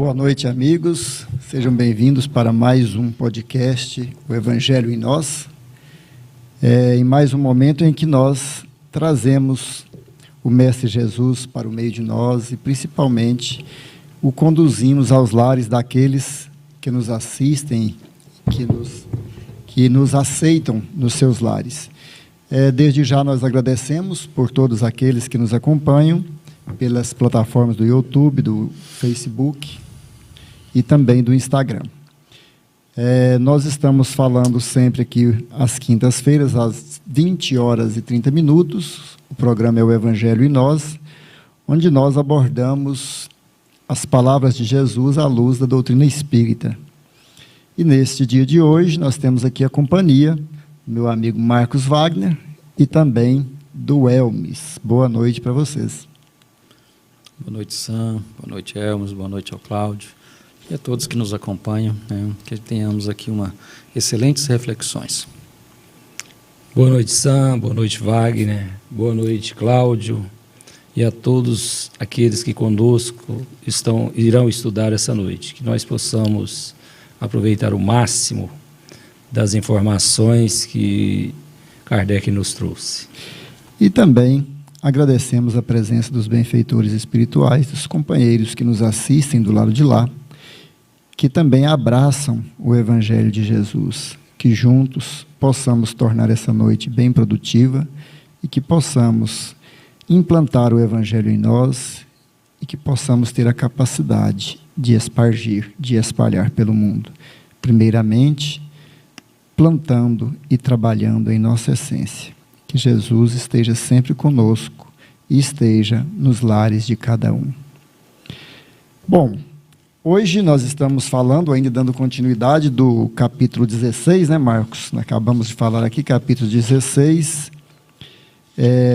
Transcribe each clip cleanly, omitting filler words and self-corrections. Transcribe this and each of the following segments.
Boa noite, amigos. Sejam bem-vindos para mais um podcast, O Evangelho em Nós. Em mais um momento em que nós trazemos o Mestre Jesus para o meio de nós e, principalmente, o conduzimos aos lares daqueles que nos assistem, que nos aceitam nos seus lares. Desde já nós agradecemos por todos aqueles que nos acompanham pelas plataformas do YouTube, do Facebook e também do Instagram. Nós estamos falando sempre aqui às quintas-feiras, às 20 horas e 30 minutos. O programa é o Evangelho em Nós, onde nós abordamos as palavras de Jesus à luz da doutrina espírita. E neste dia de hoje nós temos aqui a companhia do meu amigo Marcos Wagner e também do Elmes. Boa noite para vocês. Boa noite, Sam. Boa noite, Elmes. Boa noite ao Cláudio. E a todos que nos acompanham, que tenhamos aqui excelentes reflexões. Boa noite, Sam. Boa noite, Wagner. Boa noite, Cláudio. E a todos aqueles que conosco irão estudar essa noite. Que nós possamos aproveitar o máximo das informações que Kardec nos trouxe. E também agradecemos a presença dos benfeitores espirituais, dos companheiros que nos assistem do lado de lá, que também abraçam o Evangelho de Jesus, que juntos possamos tornar essa noite bem produtiva e que possamos implantar o Evangelho em nós e que possamos ter a capacidade de espargir, de espalhar pelo mundo. Primeiramente, plantando e trabalhando em nossa essência. Que Jesus esteja sempre conosco e esteja nos lares de cada um. Bom, hoje nós estamos falando, ainda dando continuidade, do capítulo 16, né, Marcos? Nós acabamos de falar aqui, capítulo 16.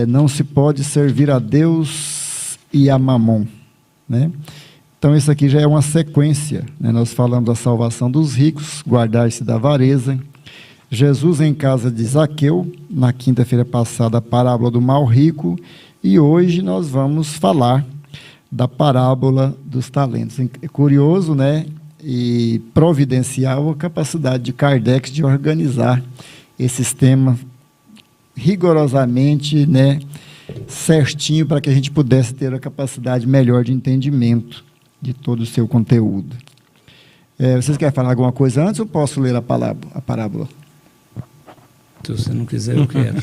Não se pode servir a Deus e a Mamon, né? Então, isso aqui já é uma sequência, né? Nós falamos da salvação dos ricos, guardar-se da avareza. Jesus em casa de Zaqueu, na quinta-feira passada, a parábola do mal rico, e hoje nós vamos falar da parábola dos talentos. É curioso, né? E providencial a capacidade de Kardec de organizar esses temas rigorosamente, né, certinho, para que a gente pudesse ter a capacidade melhor de entendimento de todo o seu conteúdo. Vocês querem falar alguma coisa antes ou posso ler a parábola? Se você não quiser, eu quero.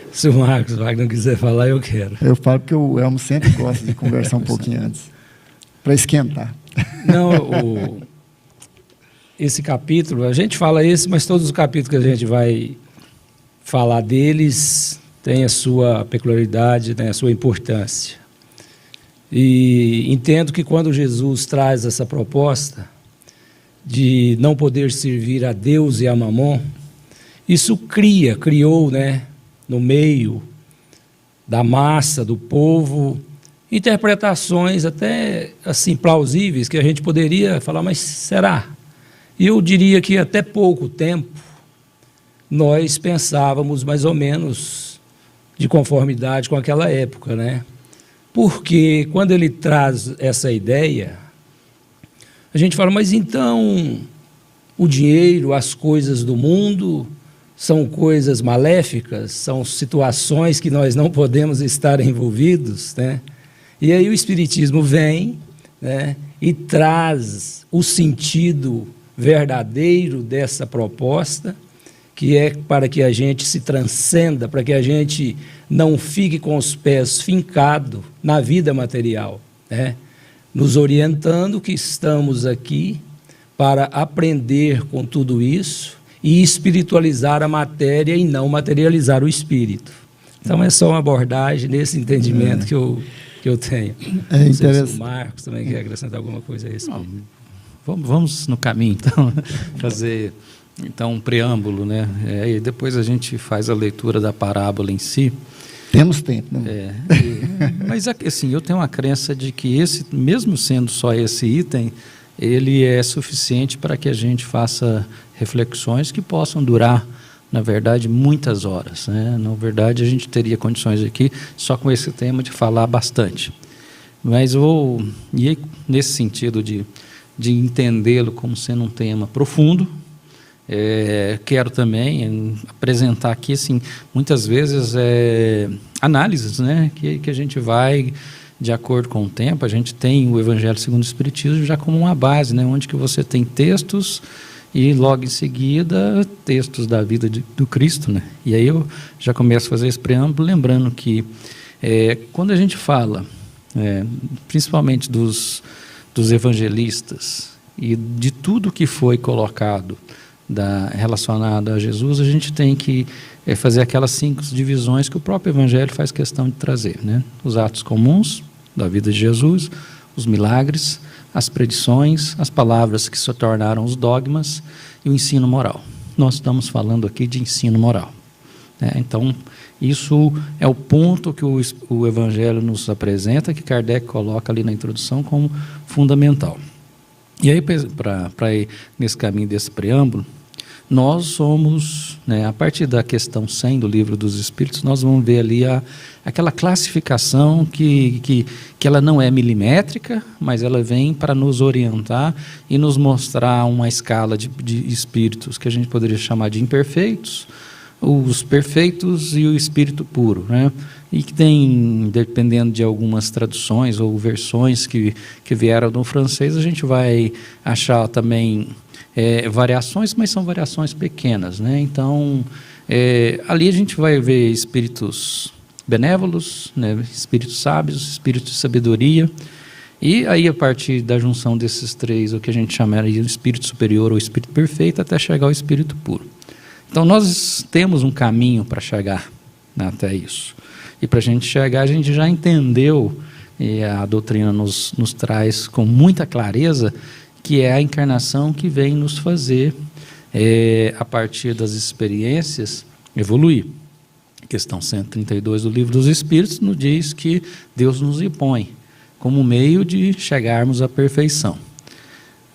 Se o Marcos Wagner não quiser falar, eu quero. Eu falo porque o Elmo sempre gosta de conversar um pouquinho antes, para esquentar. Não, esse capítulo, a gente fala esse, mas todos os capítulos que a gente vai falar deles têm a sua peculiaridade, né, a sua importância. E entendo que quando Jesus traz essa proposta de não poder servir a Deus e a Mamon, isso criou, né, no meio da massa, do povo, interpretações até assim plausíveis, que a gente poderia falar, mas será? E eu diria que até pouco tempo nós pensávamos mais ou menos de conformidade com aquela época, né? Porque quando ele traz essa ideia, a gente fala, mas então o dinheiro, as coisas do mundo são coisas maléficas, são situações que nós não podemos estar envolvidos, né? E aí o Espiritismo vem, né, e traz o sentido verdadeiro dessa proposta, que é para que a gente se transcenda, para que a gente não fique com os pés fincados na vida material, né? Nos orientando que estamos aqui para aprender com tudo isso e espiritualizar a matéria e não materializar o espírito. Então, é só uma abordagem nesse entendimento que eu tenho. É interessante. Se o Marcos também quer acrescentar alguma coisa a isso. Vamos no caminho, então, fazer então, um preâmbulo, né? E depois a gente faz a leitura da parábola em si. Temos tempo, né? Mas, assim, eu tenho uma crença de que mesmo sendo só esse item, ele é suficiente para que a gente faça reflexões que possam durar, na verdade, muitas horas, né? Na verdade, a gente teria condições aqui, só com esse tema, de falar bastante. Mas e aí, nesse sentido de entendê-lo como sendo um tema profundo, quero também apresentar aqui, assim, muitas vezes análises, né, que a gente vai de acordo com o tempo. A gente tem o Evangelho segundo o Espiritismo já como uma base, né, onde que você tem textos e logo em seguida textos da vida do Cristo, né? E aí eu já começo a fazer esse preâmbulo lembrando que quando a gente fala principalmente dos evangelistas e de tudo que foi colocado relacionado a Jesus, a gente tem que fazer aquelas 5 divisões que o próprio Evangelho faz questão de trazer, né? Os atos comuns da vida de Jesus, os milagres, as predições, as palavras que se tornaram os dogmas e o ensino moral. Nós estamos falando aqui de ensino moral, né? Então, isso é o ponto que o Evangelho nos apresenta, que Kardec coloca ali na introdução como fundamental. E aí, para ir nesse caminho desse preâmbulo, nós somos, né, a partir da questão 100 do Livro dos Espíritos, nós vamos ver ali aquela classificação que ela não é milimétrica, mas ela vem para nos orientar e nos mostrar uma escala de espíritos que a gente poderia chamar de imperfeitos, os perfeitos e o espírito puro, né? E que tem, dependendo de algumas traduções ou versões que vieram do francês, a gente vai achar também variações, mas são variações pequenas, né? Então, ali a gente vai ver espíritos benévolos, né? Espíritos sábios, espíritos de sabedoria, e aí a partir da junção desses 3, o que a gente chamaria de espírito superior ou espírito perfeito, até chegar ao espírito puro. Então, nós temos um caminho para chegar até isso. E para a gente chegar, a gente já entendeu, e a doutrina nos traz com muita clareza, que é a encarnação que vem nos fazer, a partir das experiências, evoluir. A questão 132 do Livro dos Espíritos nos diz que Deus nos impõe como meio de chegarmos à perfeição.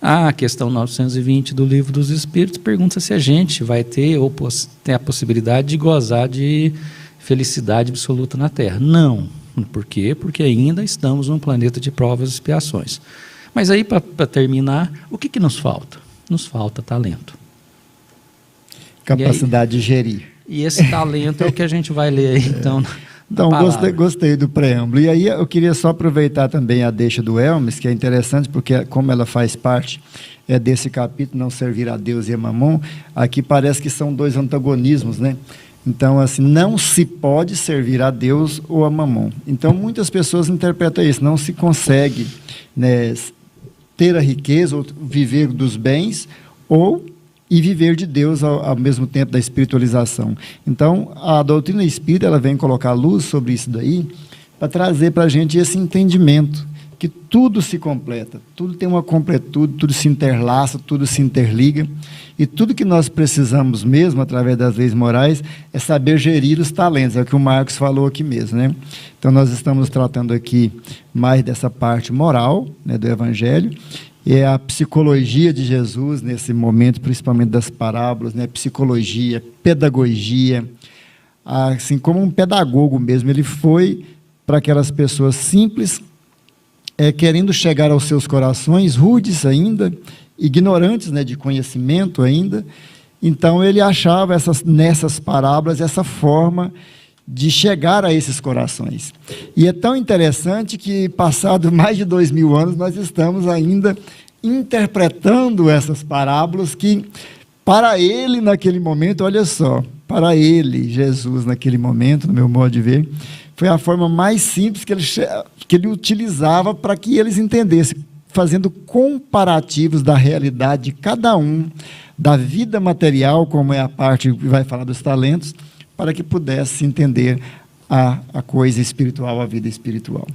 A questão 920 do Livro dos Espíritos pergunta se a gente vai ter ou tem a possibilidade de gozar de felicidade absoluta na Terra. Não. Por quê? Porque ainda estamos num planeta de provas e expiações. Mas aí, para terminar, o que nos falta? Nos falta talento. Capacidade de gerir. E esse talento é o que a gente vai ler aí, então. Então, gostei do preâmbulo. E aí eu queria só aproveitar também a deixa do Hermes, que é interessante, porque como ela faz parte desse capítulo, não servir a Deus e a Mamon, aqui parece que são 2 antagonismos, né? Então, assim, não se pode servir a Deus ou a Mamon. Então, muitas pessoas interpretam isso, não se consegue, né, ter a riqueza ou viver dos bens e viver de Deus ao mesmo tempo da espiritualização. Então, a doutrina espírita ela vem colocar luz sobre isso daí para trazer para a gente esse entendimento, que tudo se completa, tudo tem uma completude, tudo se interlaça, tudo se interliga, e tudo que nós precisamos mesmo, através das leis morais, é saber gerir os talentos, é o que o Marcos falou aqui mesmo, né? Então, nós estamos tratando aqui mais dessa parte moral, né, do Evangelho, e a psicologia de Jesus, nesse momento, principalmente das parábolas, né? Psicologia, pedagogia, assim como um pedagogo mesmo, ele foi para aquelas pessoas simples, querendo chegar aos seus corações, rudes ainda, ignorantes, né, de conhecimento ainda. Então, ele achava nessas parábolas essa forma de chegar a esses corações. E é tão interessante que, passado mais de 2000 anos, nós estamos ainda interpretando essas parábolas que, para ele, naquele momento, olha só, para ele, Jesus, naquele momento, no meu modo de ver, foi a forma mais simples que ele utilizava para que eles entendessem, fazendo comparativos da realidade de cada um, da vida material, como é a parte que vai falar dos talentos, para que pudesse entender a coisa espiritual, a vida espiritual.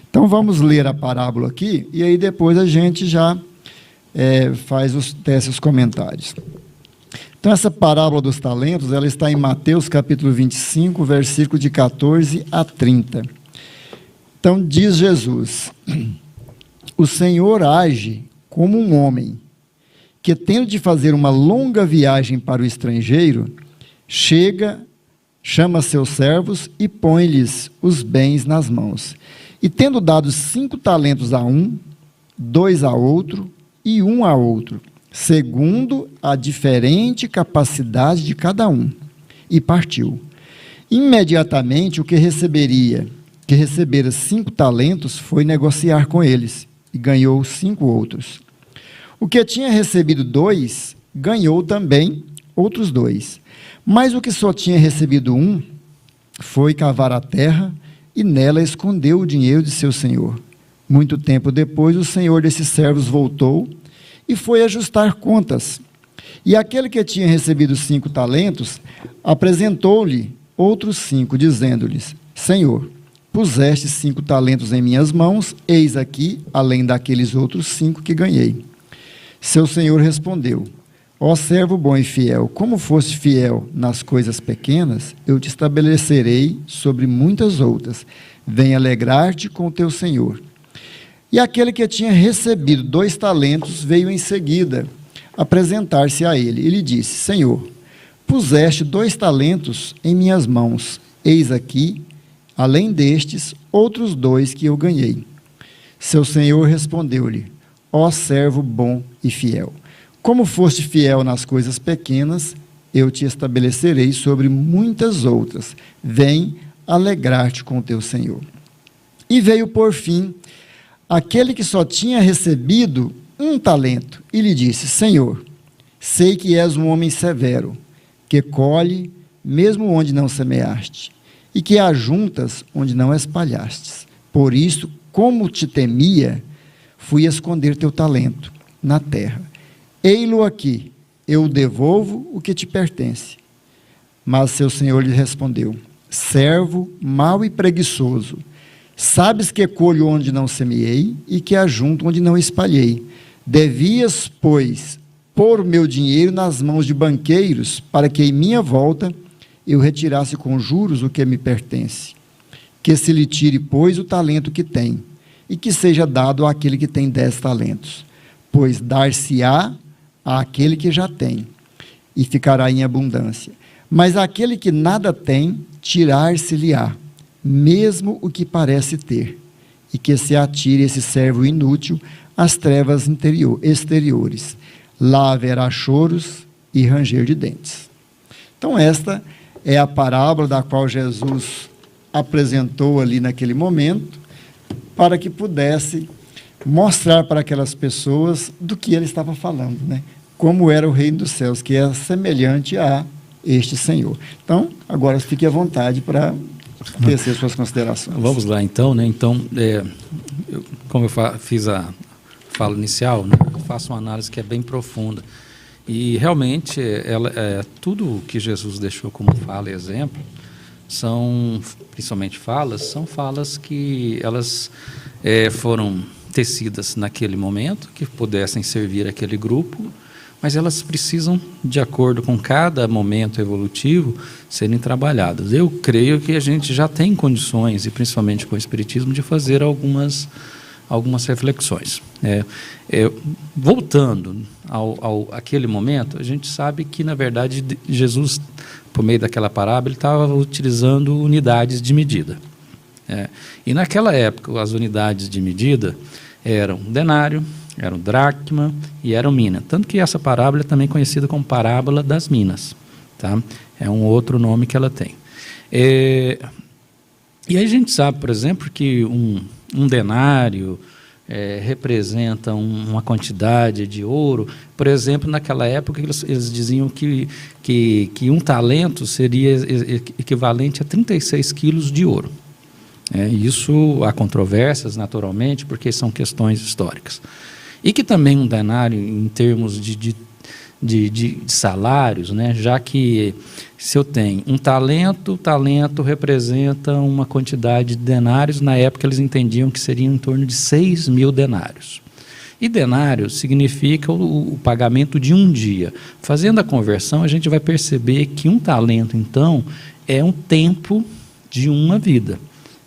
Então, vamos ler a parábola aqui, e aí depois a gente já tece os comentários. Então, essa parábola dos talentos, ela está em Mateus, capítulo 25, versículo de 14 a 30. Então, diz Jesus: o Senhor age como um homem que, tendo de fazer uma longa viagem para o estrangeiro, chama seus servos e põe-lhes os bens nas mãos. E tendo dado 5 talentos a um, 2 a outro e 1 a outro, segundo a diferente capacidade de cada um, e partiu. Imediatamente o que recebera 5 talentos, foi negociar com eles, e ganhou 5 outros. O que tinha recebido 2, ganhou também outros 2. Mas o que só tinha recebido 1, foi cavar a terra, e nela escondeu o dinheiro de seu senhor. Muito tempo depois, o senhor desses servos voltou, e foi ajustar contas. E aquele que tinha recebido 5 talentos, apresentou-lhe outros 5, dizendo-lhes: Senhor, puseste 5 talentos em minhas mãos, eis aqui, além daqueles outros 5 que ganhei. Seu senhor respondeu: Ó servo bom e fiel, como foste fiel nas coisas pequenas, eu te estabelecerei sobre muitas outras. Vem alegrar-te com o teu senhor. E aquele que tinha recebido 2 talentos veio em seguida apresentar-se a ele. E lhe disse: Senhor, puseste 2 talentos em minhas mãos, eis aqui, além destes, outros 2 que eu ganhei. Seu senhor respondeu-lhe: Ó servo bom e fiel, como foste fiel nas coisas pequenas, eu te estabelecerei sobre muitas outras. Vem alegrar-te com o teu senhor. E veio por fim aquele que só tinha recebido 1 talento, e lhe disse: Senhor, sei que és um homem severo, que colhe mesmo onde não semeaste, e que ajuntas onde não espalhastes. Por isso, como te temia, fui esconder teu talento na terra. Ei-lo aqui, eu devolvo o que te pertence. Mas seu senhor lhe respondeu: Servo mau e preguiçoso, sabes que colho onde não semeei e que ajunto onde não espalhei. Devias, pois, pôr o meu dinheiro nas mãos de banqueiros, para que em minha volta eu retirasse com juros o que me pertence. Que se lhe tire, pois, o talento que tem, e que seja dado àquele que tem 10 talentos. Pois dar-se-á àquele que já tem, e ficará em abundância. Mas aquele que nada tem, tirar-se-lhe-á, mesmo o que parece ter, e que se atire esse servo inútil às trevas exteriores. Lá haverá choros e ranger de dentes. Então, esta é a parábola da qual Jesus apresentou ali naquele momento, para que pudesse mostrar para aquelas pessoas do que ele estava falando, né? Como era o reino dos céus, que é semelhante a este Senhor. Então, agora fique à vontade para tecer suas considerações. Vamos lá, então, né? Então, como eu fiz a fala inicial, né? Eu faço uma análise que é bem profunda. E, realmente, tudo que Jesus deixou como fala e exemplo, principalmente são falas que elas foram tecidas naquele momento, que pudessem servir aquele grupo, mas elas precisam, de acordo com cada momento evolutivo, serem trabalhadas. Eu creio que a gente já tem condições, e principalmente com o Espiritismo, de fazer algumas reflexões. Voltando àquele momento, a gente sabe que, na verdade, Jesus, por meio daquela parábola, ele estava utilizando unidades de medida. E naquela época, as unidades de medida eram denário, eram dracma e eram mina. Tanto que essa parábola é também conhecida como parábola das minas. Tá? É um outro nome que ela tem. E aí a gente sabe, por exemplo, que um denário representa uma quantidade de ouro. Por exemplo, naquela época eles diziam que um talento seria equivalente a 36 quilos de ouro. Isso há controvérsias, naturalmente, porque são questões históricas. E que também um denário, em termos de salários, né? Já que se eu tenho um talento, o talento representa uma quantidade de denários. Na época eles entendiam que seriam em torno de 6.000 denários. E denário significa o pagamento de um dia. Fazendo a conversão, a gente vai perceber que um talento, então, é um tempo de uma vida.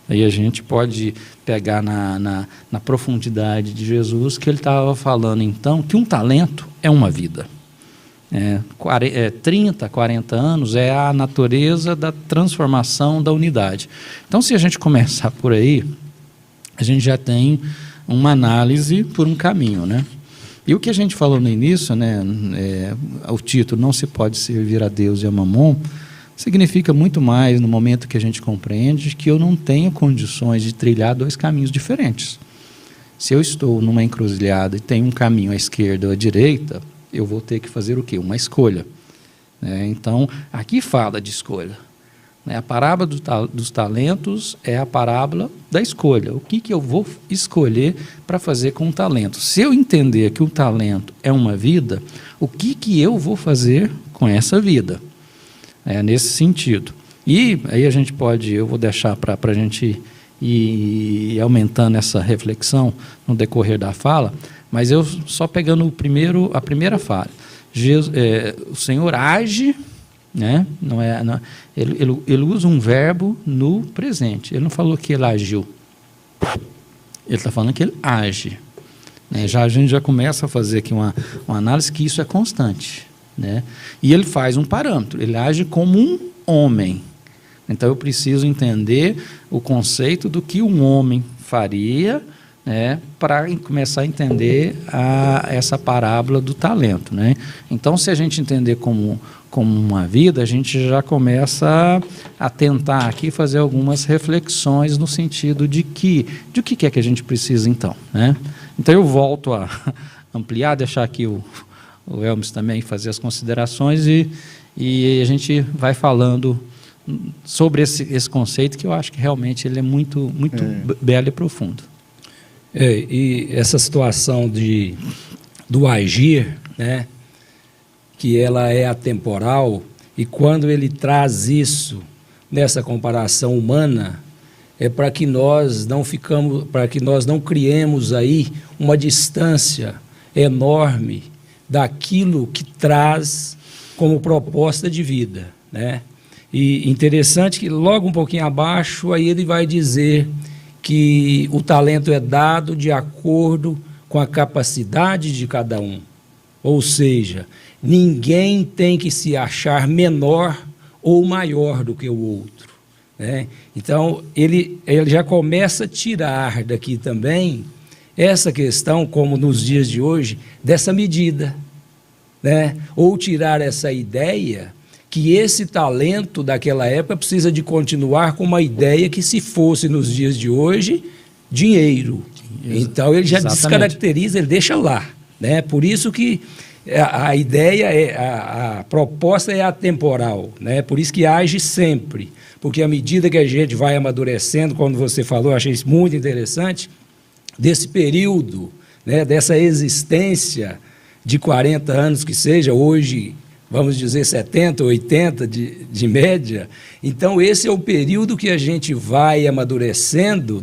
Aí a gente pode pegar na profundidade de Jesus, que ele estava falando, então, que um talento é uma vida. 30, 40 anos é a natureza da transformação da unidade. Então, se a gente começar por aí, a gente já tem uma análise por um caminho, né? E o que a gente falou no início, né, o título Não se pode servir a Deus e a Mamon, significa muito mais no momento que a gente compreende que eu não tenho condições de trilhar dois caminhos diferentes. Se eu estou numa encruzilhada e tem um caminho à esquerda ou à direita, eu vou ter que fazer o quê? Uma escolha. Então, aqui fala de escolha. A parábola dos talentos é a parábola da escolha. O que eu vou escolher para fazer com o talento? Se eu entender que o talento é uma vida, o que eu vou fazer com essa vida? Nesse sentido. E aí eu vou deixar para a gente ir aumentando essa reflexão no decorrer da fala, mas eu só pegando a primeira fala. O Senhor age, né? Ele usa um verbo no presente. Ele não falou que ele agiu. Ele está falando que ele age. A gente já começa a fazer aqui uma análise que isso é constante. E ele faz um parâmetro. Ele age como um homem. Então, eu preciso entender o conceito do que um homem faria, para começar a entender essa parábola do talento. Então, se a gente entender como uma vida, a gente já começa a tentar aqui fazer algumas reflexões no sentido de que é que a gente precisa então. Então, eu volto a ampliar, deixar aqui o Elmes também fazer as considerações e a gente vai falando sobre esse conceito que eu acho que realmente ele é muito belo e profundo. E essa situação do agir, que ela é atemporal, e quando ele traz isso nessa comparação humana, é para que nós não criemos aí uma distância enorme daquilo que traz como proposta de vida, E interessante que logo um pouquinho abaixo aí ele vai dizer que o talento é dado de acordo com a capacidade de cada um. Ou seja, ninguém tem que se achar menor ou maior do que o outro. Então, ele já começa a tirar daqui também essa questão, como nos dias de hoje, dessa medida. Ou tirar essa ideia que esse talento daquela época precisa de continuar com uma ideia que, se fosse nos dias de hoje, dinheiro. Então, ele já descaracteriza, ele deixa lá. Por isso que a ideia, a proposta é atemporal. Por isso que age sempre. Porque à medida que a gente vai amadurecendo, como você falou, eu achei isso muito interessante, desse período, dessa existência de 40 anos que seja, hoje vamos dizer 70, 80 de média. Então, esse é o período que a gente vai amadurecendo,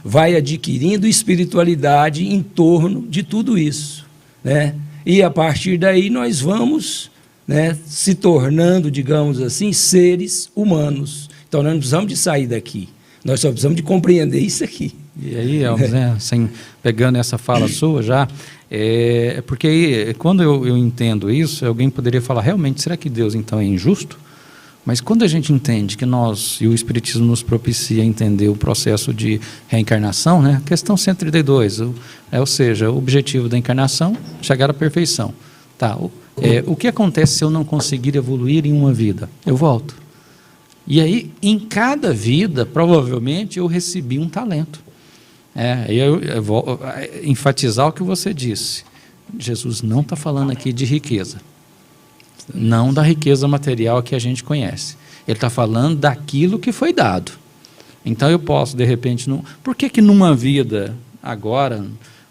vai adquirindo espiritualidade em torno de tudo isso. E, a partir daí, nós vamos se tornando, digamos assim, seres humanos. Então, nós não precisamos de sair daqui, nós só precisamos de compreender isso aqui. E aí, Elmes, pegando essa fala sua já, porque aí, quando eu entendo isso, alguém poderia falar, realmente, será que Deus então é injusto? Mas quando a gente entende que nós, e o Espiritismo nos propicia entender o processo de reencarnação, questão 132, ou seja, o objetivo da encarnação, chegar à perfeição. O que acontece se eu não conseguir evoluir em uma vida? Eu volto. E aí, em cada vida, provavelmente, eu recebi um talento. Eu vou enfatizar o que você disse. Jesus não está falando aqui de riqueza. Não da riqueza material que a gente conhece. Ele está falando daquilo que foi dado. Então, eu posso, de repente... Por que numa vida, agora,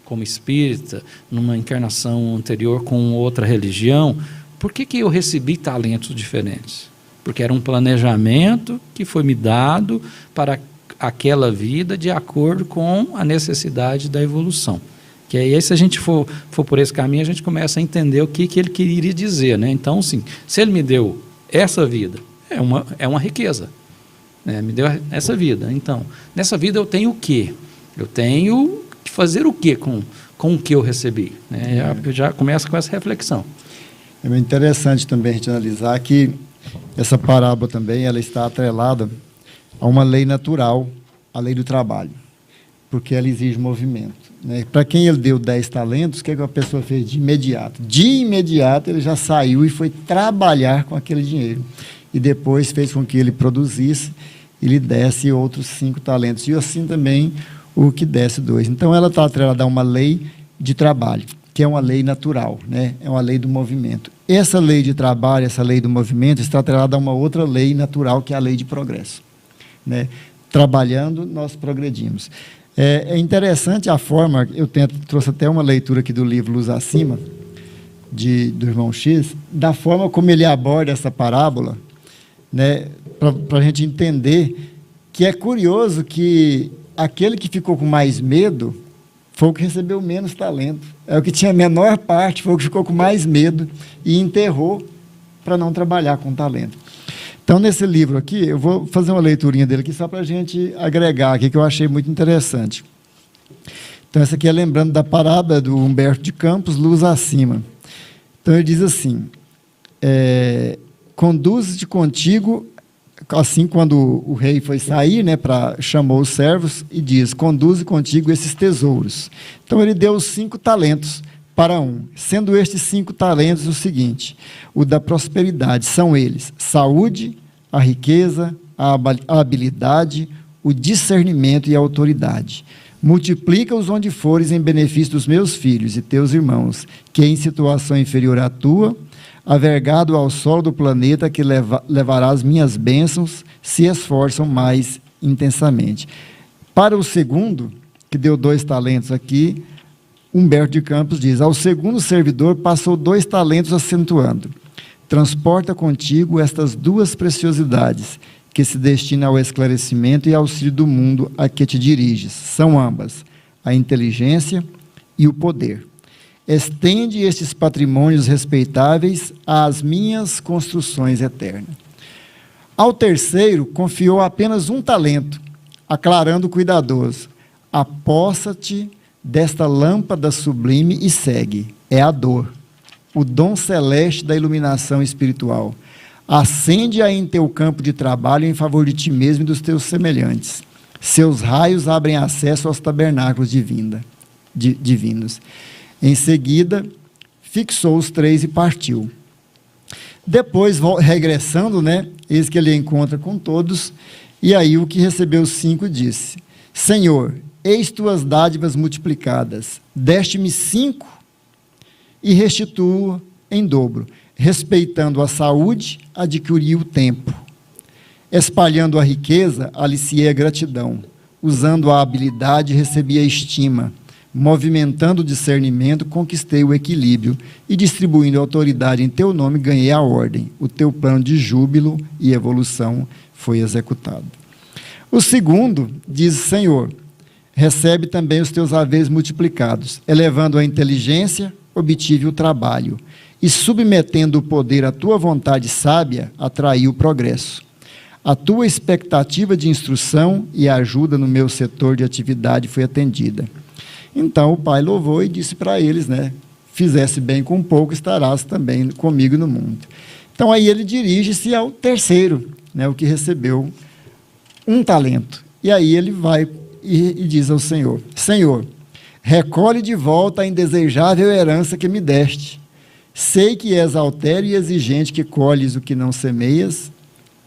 como espírita, numa encarnação anterior com outra religião, por que eu recebi talentos diferentes? Porque era um planejamento que foi me dado para aquela vida de acordo com a necessidade da evolução. Que aí, se a gente for por esse caminho, a gente começa a entender o que ele queria dizer. Então, sim, se ele me deu essa vida, é uma riqueza. Me deu essa vida. Então, nessa vida eu tenho o quê? Eu tenho que fazer o quê com o que eu recebi? Já começa com essa reflexão. É bem interessante também a gente analisar que essa parábola também ela está atrelada a uma lei natural, a lei do trabalho. porque ela exige movimento, né? Para quem ele deu 10 talentos, o que a pessoa fez de imediato? De imediato ele já saiu e foi trabalhar com aquele dinheiro. E depois fez com que ele produzisse e lhe desse outros 5 talentos. E assim também o que desse 2. Então ela está atrelada a uma lei de trabalho, que é uma lei natural, né? É uma lei do movimento. Essa lei de trabalho, essa lei do movimento, está atrelada a uma outra lei natural, que é a lei de progresso, né? Trabalhando, nós progredimos. É interessante a forma, trouxe até uma leitura aqui do livro Luz Acima, do irmão X, da forma como ele aborda essa parábola, né? Para a gente entender que é curioso que aquele que ficou com mais medo foi o que recebeu menos talento. É o que tinha a menor parte, foi o que ficou com mais medo e enterrou para não trabalhar com talento. Então, nesse livro aqui, eu vou fazer uma leiturinha dele aqui só para a gente agregar aqui, que eu achei muito interessante. Então, essa aqui é lembrando da parábola do Humberto de Campos, Luz Acima. Então, ele diz assim, conduz-te contigo, assim, quando o rei foi sair, né, chamou os servos e diz, conduze contigo esses tesouros. Então, ele deu os 5 talentos para um, sendo estes 5 talentos o seguinte, o da prosperidade, são eles, saúde, a riqueza, a habilidade, o discernimento e a autoridade. Multiplica-os onde fores em benefício dos meus filhos e teus irmãos, que em situação inferior à tua, avergado ao solo do planeta que levará as minhas bênçãos, se esforçam mais intensamente. Para o segundo, que deu 2 talentos aqui, Humberto de Campos diz, ao segundo servidor passou 2 talentos acentuando, transporta contigo estas 2 preciosidades, que se destinam ao esclarecimento e auxílio do mundo a que te diriges, são ambas, a inteligência e o poder. Estende estes patrimônios respeitáveis às minhas construções eternas. Ao terceiro, confiou apenas 1 talento, aclarando o cuidadoso, apossa-te desta lâmpada sublime e segue, é a dor, o dom celeste da iluminação espiritual. Acende-a em teu campo de trabalho em favor de ti mesmo e dos teus semelhantes. Seus raios abrem acesso aos tabernáculos divinos. Em seguida, fixou os 3 e partiu. Depois, regressando, né, eis que ele encontra com todos, e aí o que recebeu os 5 disse, Senhor, eis tuas dádivas multiplicadas, deste-me 5 e restituo em dobro. Respeitando a saúde, adquiri o tempo. Espalhando a riqueza, aliciei a gratidão. Usando a habilidade, recebi a estima. Movimentando o discernimento, conquistei o equilíbrio. E distribuindo a autoridade em teu nome, ganhei a ordem. O teu plano de júbilo e evolução foi executado. O segundo diz, Senhor, recebe também os teus haveres multiplicados. Elevando a inteligência, obtive o trabalho. E submetendo o poder à tua vontade sábia, atraiu o progresso. A tua expectativa de instrução e ajuda no meu setor de atividade foi atendida. Então o pai louvou e disse para eles, né, fizesse bem com pouco, estarás também comigo no mundo. Então aí ele dirige-se ao terceiro, né, o que recebeu 1 talento. E aí ele vai e diz ao Senhor, Senhor, recolhe de volta a indesejável herança que me deste. Sei que és altero e exigente, que colhes o que não semeias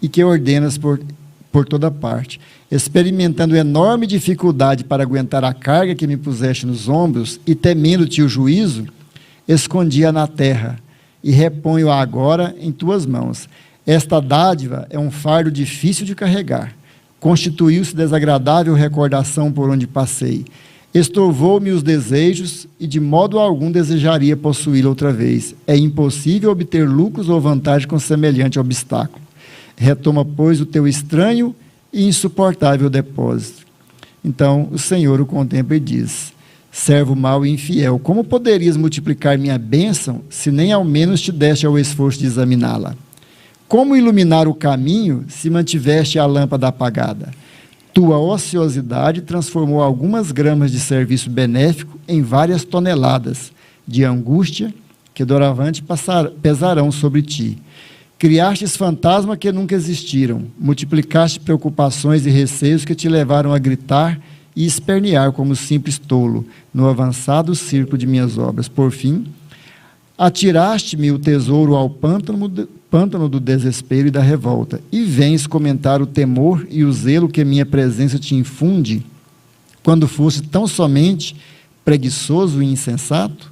e que ordenas por toda parte. Experimentando enorme dificuldade para aguentar a carga que me puseste nos ombros e temendo-te o juízo, escondi-a na terra e reponho-a agora em tuas mãos. Esta dádiva é um fardo difícil de carregar. Constituiu-se desagradável recordação por onde passei. Estorvou-me os desejos e de modo algum desejaria possuí-la outra vez. É impossível obter lucros ou vantagem com semelhante obstáculo. Retoma, pois, o teu estranho e insuportável depósito. Então o Senhor o contempla e diz, servo mau e infiel, como poderias multiplicar minha bênção se nem ao menos te deste ao esforço de examiná-la? Como iluminar o caminho se mantiveste a lâmpada apagada? Tua ociosidade transformou algumas gramas de serviço benéfico em várias toneladas de angústia que doravante pesarão sobre ti. Criastes fantasmas que nunca existiram, multiplicaste preocupações e receios que te levaram a gritar e espernear como simples tolo no avançado círculo de minhas obras. Por fim, atiraste-me o tesouro ao pântano do desespero e da revolta, e vens comentar o temor e o zelo que minha presença te infunde, quando fosse tão somente preguiçoso e insensato?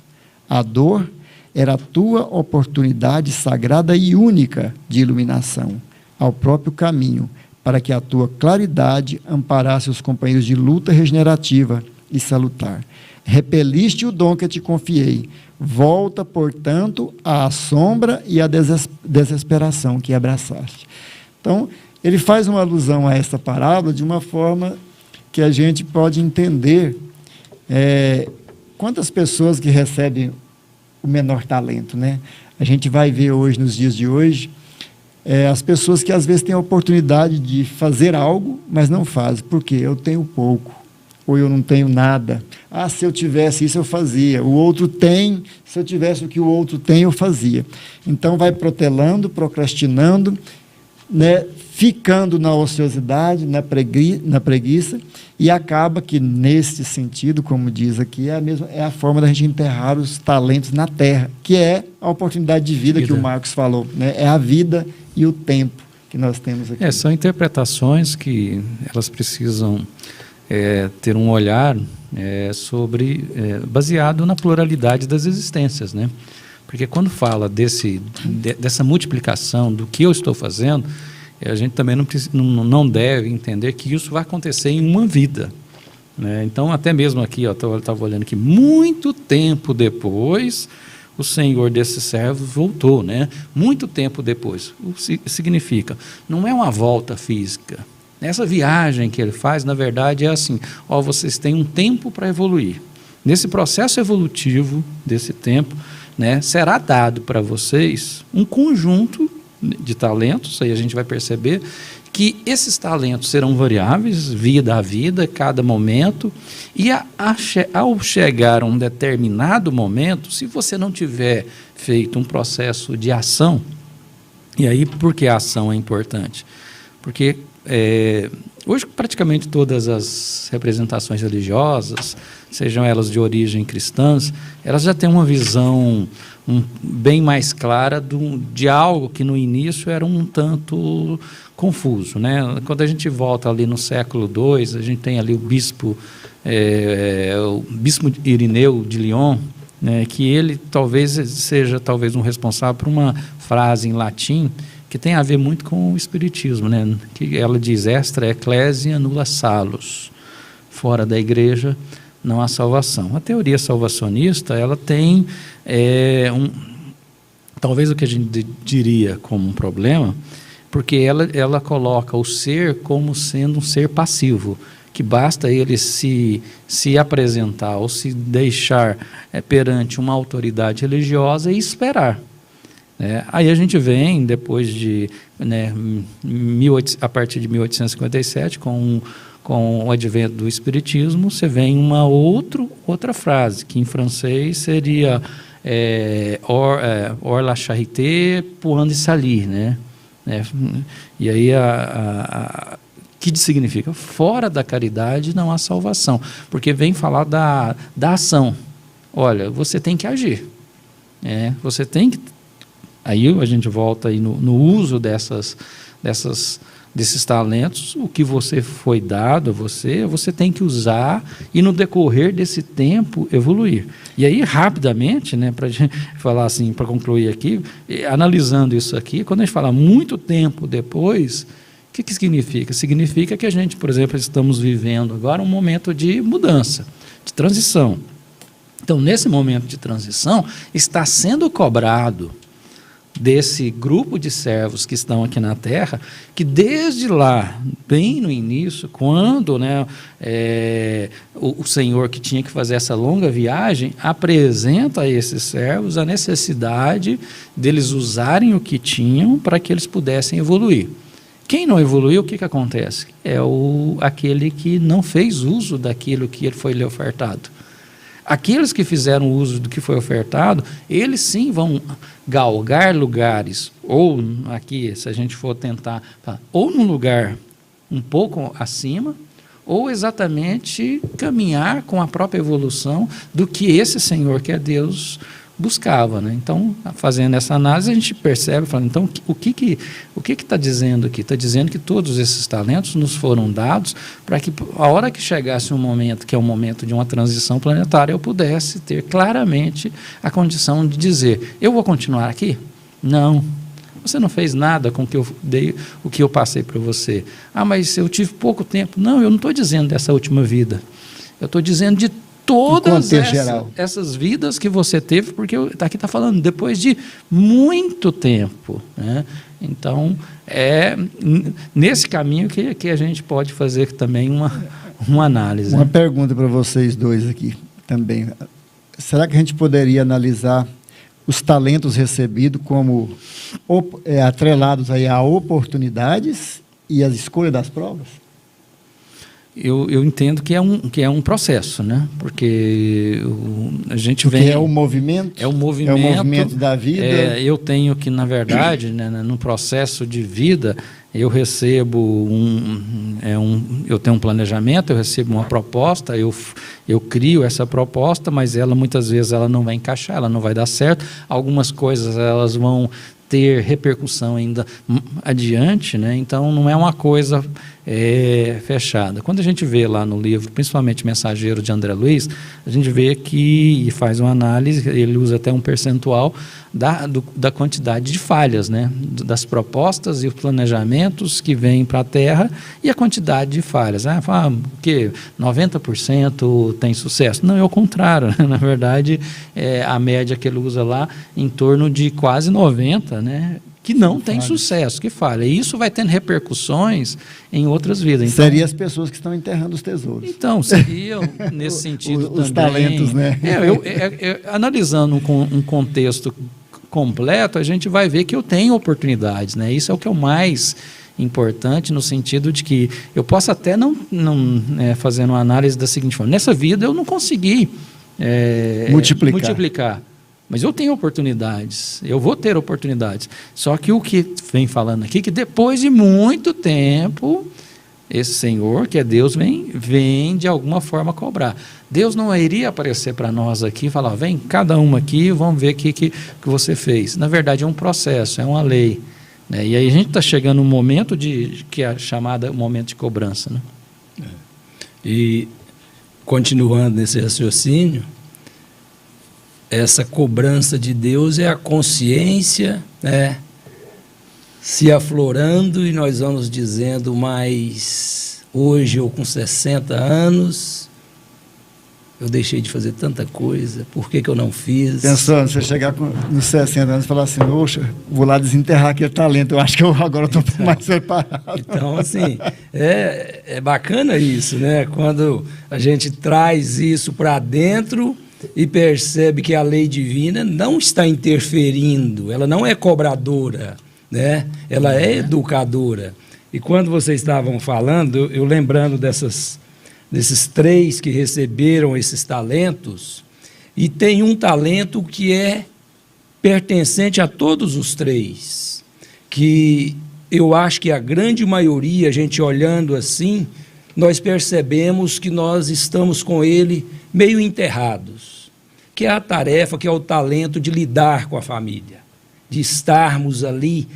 A dor era a tua oportunidade sagrada e única de iluminação ao próprio caminho, para que a tua claridade amparasse os companheiros de luta regenerativa e salutar. Repeliste o dom que te confiei. Volta, portanto, à sombra e à desesperação que abraçaste. Então, ele faz uma alusão a essa parábola de uma forma que a gente pode entender quantas pessoas que recebem o menor talento, né? A gente vai ver hoje, nos dias de hoje, as pessoas que às vezes têm a oportunidade de fazer algo, mas não fazem. Por quê? Eu tenho pouco, ou eu não tenho nada. Ah, se eu tivesse isso, eu fazia. O outro tem, se eu tivesse o que o outro tem, eu fazia. Então, vai protelando, procrastinando, né, ficando na ociosidade, na preguiça, e acaba que, nesse sentido, como diz aqui, é a forma da gente enterrar os talentos na terra, que é a oportunidade de vida que o Marcos falou, né? É a vida e o tempo que nós temos aqui. São interpretações que elas precisam ter um olhar baseado na pluralidade das existências, né? Porque quando fala dessa multiplicação do que eu estou fazendo, a gente também não deve entender que isso vai acontecer em uma vida, né? Então, até mesmo aqui, eu estava olhando aqui, muito tempo depois, o senhor desses servos voltou, né? Muito tempo depois. O que significa? Não é uma volta física. Essa viagem que ele faz, na verdade, é assim: vocês têm um tempo para evoluir. Nesse processo evolutivo desse tempo, né, será dado para vocês um conjunto de talentos, aí a gente vai perceber que esses talentos serão variáveis, vida a vida, cada momento, e ao chegar a um determinado momento, se você não tiver feito um processo de ação, e aí por que a ação é importante? Porque hoje praticamente todas as representações religiosas, sejam elas de origem cristãs, elas já têm uma visão bem mais clara de algo que no início era um tanto confuso, né? Quando a gente volta ali no século II, a gente tem ali o bispo Irineu de Lyon, né, que ele talvez seja um responsável por uma frase em latim que tem a ver muito com o espiritismo, né? Que ela diz: extra ecclesia nulla salus, fora da igreja não há salvação. A teoria salvacionista, ela tem talvez o que a gente diria como um problema, porque ela coloca o ser como sendo um ser passivo, que basta ele se apresentar ou se deixar perante uma autoridade religiosa e esperar. Aí a gente vem, depois de, a partir de 1857, com o advento do Espiritismo, você vem uma outra frase, que em francês seria or la charité point de salir, né? E aí, que significa? Fora da caridade não há salvação, porque vem falar da ação. Olha, você tem que agir, você tem que... Aí a gente volta aí no uso desses talentos. O que você foi dado a você tem que usar e no decorrer desse tempo evoluir. E aí, rapidamente, né, para a gente falar assim, para concluir aqui, analisando isso aqui, quando a gente fala muito tempo depois, o que significa? Significa que a gente, por exemplo, estamos vivendo agora um momento de mudança, de transição. Então, nesse momento de transição, está sendo cobrado desse grupo de servos que estão aqui na Terra, que desde lá, bem no início, quando, né, o Senhor que tinha que fazer essa longa viagem, apresenta a esses servos a necessidade deles usarem o que tinham para que eles pudessem evoluir. Quem não evoluiu, o que acontece? É aquele que não fez uso daquilo que foi lhe ofertado. Aqueles que fizeram uso do que foi ofertado, eles sim vão galgar lugares, ou aqui, se a gente for tentar, ou num lugar um pouco acima, ou exatamente caminhar com a própria evolução do que esse Senhor, que é Deus, buscava, né? Então, fazendo essa análise, a gente percebe, falando, então, o que está dizendo aqui? Está dizendo que todos esses talentos nos foram dados para que, a hora que chegasse um momento, que é o momento de uma transição planetária, eu pudesse ter claramente a condição de dizer, eu vou continuar aqui? Não. Você não fez nada com o que eu dei, o que eu passei para você. Ah, mas eu tive pouco tempo. Não, eu não estou dizendo dessa última vida. Eu estou dizendo de todas essas vidas que você teve, porque aqui está falando depois de muito tempo, né? Então, é nesse caminho que a gente pode fazer também uma análise. Uma pergunta para vocês dois aqui também. Será que a gente poderia analisar os talentos recebidos como atrelados aí a oportunidades e as escolhas das provas? Eu entendo que é um processo, né? Porque a gente vem... É o movimento? É o movimento da vida? Eu tenho que, na verdade, né, no processo de vida, eu recebo eu tenho um planejamento, eu recebo uma proposta, eu crio essa proposta, mas ela muitas vezes ela não vai encaixar, ela não vai dar certo. Algumas coisas elas vão ter repercussão ainda adiante, né? Então não é uma coisa fechada. Quando a gente vê lá no livro, principalmente Mensageiro de André Luiz, a gente vê que, e faz uma análise, ele usa até um percentual da quantidade de falhas, né? Das propostas e os planejamentos que vêm para a Terra e a quantidade de falhas. O que 90% tem sucesso? Não, é o contrário. Né? Na verdade, a média que ele usa lá, em torno de quase 90%, né? Que não tem sucesso, que falha. E isso vai tendo repercussões em outras vidas. Então, seria as pessoas que estão enterrando os tesouros. Então, seria nesse sentido os também. Talentos, né? Analisando um contexto completo, a gente vai ver que eu tenho oportunidades, né? Isso é o que é o mais importante, no sentido de que eu posso até não fazendo uma análise da seguinte forma: nessa vida eu não consegui multiplicar. Mas eu tenho oportunidades, eu vou ter oportunidades. Só que o que vem falando aqui, que depois de muito tempo, esse Senhor, que é Deus, vem de alguma forma cobrar. Deus não iria aparecer para nós aqui e falar, vem cada um aqui, vamos ver o que você fez. Na verdade, é um processo, é uma lei. Né? E aí a gente está chegando num momento que é chamado momento de cobrança. Né? E, continuando nesse raciocínio, essa cobrança de Deus é a consciência, né, se aflorando, e nós vamos dizendo, mas hoje eu com 60 anos, eu deixei de fazer tanta coisa, por que eu não fiz? Pensando, você chegar nos 60 anos e falar assim, oxa, vou lá desenterrar aquele talento, eu acho que eu agora estou mais preparado. Então, assim, é bacana isso, né? Quando a gente traz isso para dentro e percebe que a lei divina não está interferindo, ela não é cobradora, né? Ela é educadora. E quando vocês estavam falando, eu lembrando desses 3 que receberam esses talentos, e tem um talento que é pertencente a todos os 3, que eu acho que a grande maioria, a gente olhando assim, nós percebemos que nós estamos com ele meio enterrados, que é a tarefa, que é o talento de lidar com a família, de estarmos ali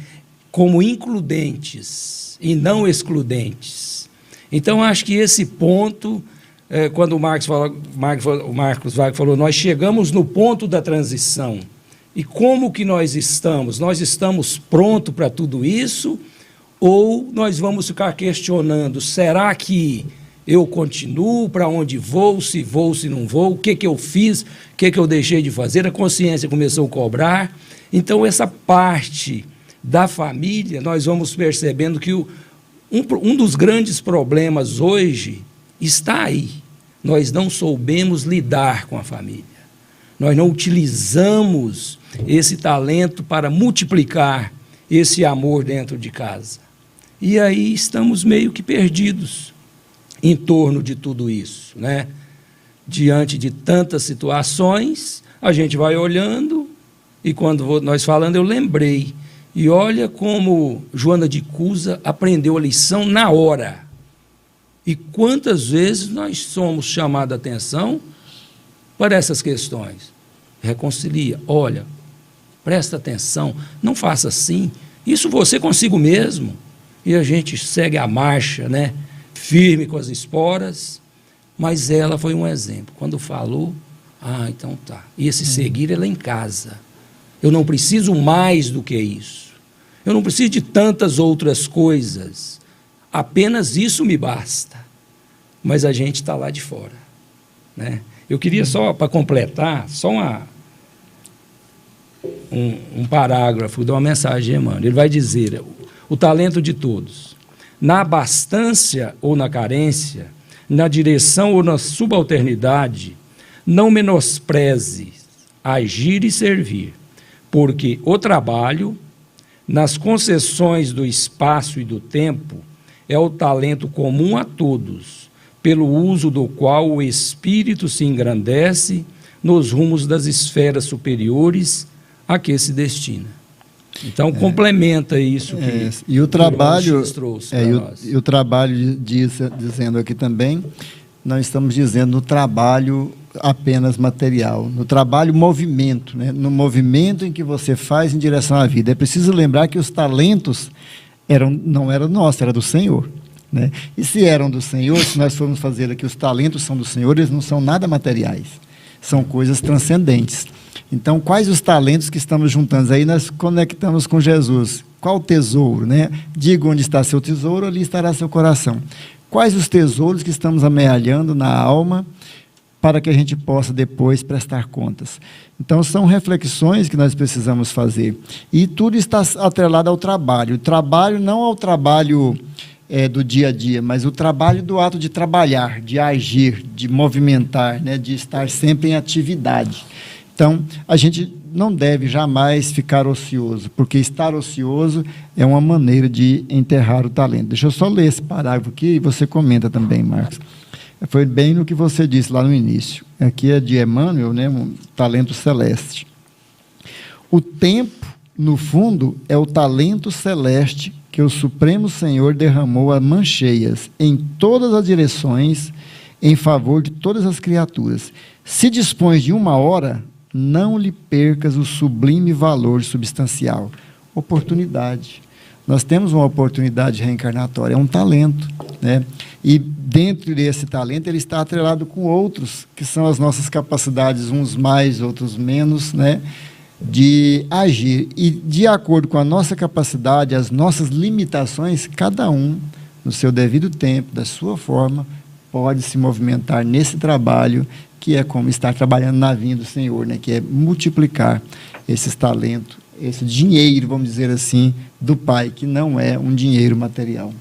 como includentes e não excludentes. Então, acho que esse ponto, quando o Marcos Wagner falou, nós chegamos no ponto da transição. E como que nós estamos? Nós estamos prontos para tudo isso? Ou nós vamos ficar questionando, será que eu continuo, para onde vou, se não vou, o que eu fiz, o que eu deixei de fazer, a consciência começou a cobrar. Então, essa parte da família, nós vamos percebendo que um dos grandes problemas hoje está aí. Nós não soubemos lidar com a família. Nós não utilizamos esse talento para multiplicar esse amor dentro de casa. E aí estamos meio que perdidos em torno de tudo isso, né? Diante de tantas situações, a gente vai olhando, e quando nós falando, eu lembrei. E olha como Joana de Cusa aprendeu a lição na hora. E quantas vezes nós somos chamados a atenção para essas questões? Reconcilia, olha, presta atenção, não faça assim, isso você consigo mesmo. E a gente segue a marcha, né? Firme com as esporas, mas ela foi um exemplo. Quando falou, então tá. E esse seguir é lá em casa. Eu não preciso mais do que isso. Eu não preciso de tantas outras coisas. Apenas isso me basta. Mas a gente está lá de fora, né? Eu queria só, para completar, só um parágrafo de uma mensagem de Emmanuel. Ele vai dizer: o talento de todos, na abastância ou na carência, na direção ou na subalternidade, não menospreze agir e servir, porque o trabalho, nas concessões do espaço e do tempo, é o talento comum a todos, pelo uso do qual o espírito se engrandece nos rumos das esferas superiores a que se destina. Então, complementa isso que e o trabalho trouxe para nós. E o trabalho, dizendo aqui também, não estamos dizendo no trabalho apenas material, no trabalho movimento, né? No movimento em que você faz em direção à vida. É preciso lembrar que os talentos não eram nossos, era do Senhor, né? E se eram do Senhor, se nós formos fazer aqui, os talentos são do Senhor, eles não são nada materiais, são coisas transcendentes. Então, quais os talentos que estamos juntando? Aí nós conectamos com Jesus. Qual o tesouro, né? Diga onde está seu tesouro, ali estará seu coração. Quais os tesouros que estamos amealhando na alma para que a gente possa depois prestar contas? Então, são reflexões que nós precisamos fazer. E tudo está atrelado ao trabalho. O trabalho não ao trabalho do dia a dia, mas o trabalho do ato de trabalhar, de agir, de movimentar, né? De estar sempre em atividade. Então, a gente não deve jamais ficar ocioso, porque estar ocioso é uma maneira de enterrar o talento. Deixa eu só ler esse parágrafo aqui e você comenta também, Marcos. Foi bem no que você disse lá no início. Aqui é de Emmanuel, né, um talento celeste. O tempo, no fundo, é o talento celeste que o Supremo Senhor derramou a mancheias em todas as direções em favor de todas as criaturas. Se dispões de 1 hora, não lhe percas o sublime valor substancial. Oportunidade. Nós temos uma oportunidade reencarnatória, é um talento, né? E dentro desse talento ele está atrelado com outros, que são as nossas capacidades, uns mais, outros menos, né? De agir. E de acordo com a nossa capacidade, as nossas limitações, cada um, no seu devido tempo, da sua forma, pode se movimentar nesse trabalho, que é como estar trabalhando na vinha do Senhor, né? Que é multiplicar esses talentos, esse dinheiro, vamos dizer assim, do Pai, que não é um dinheiro material.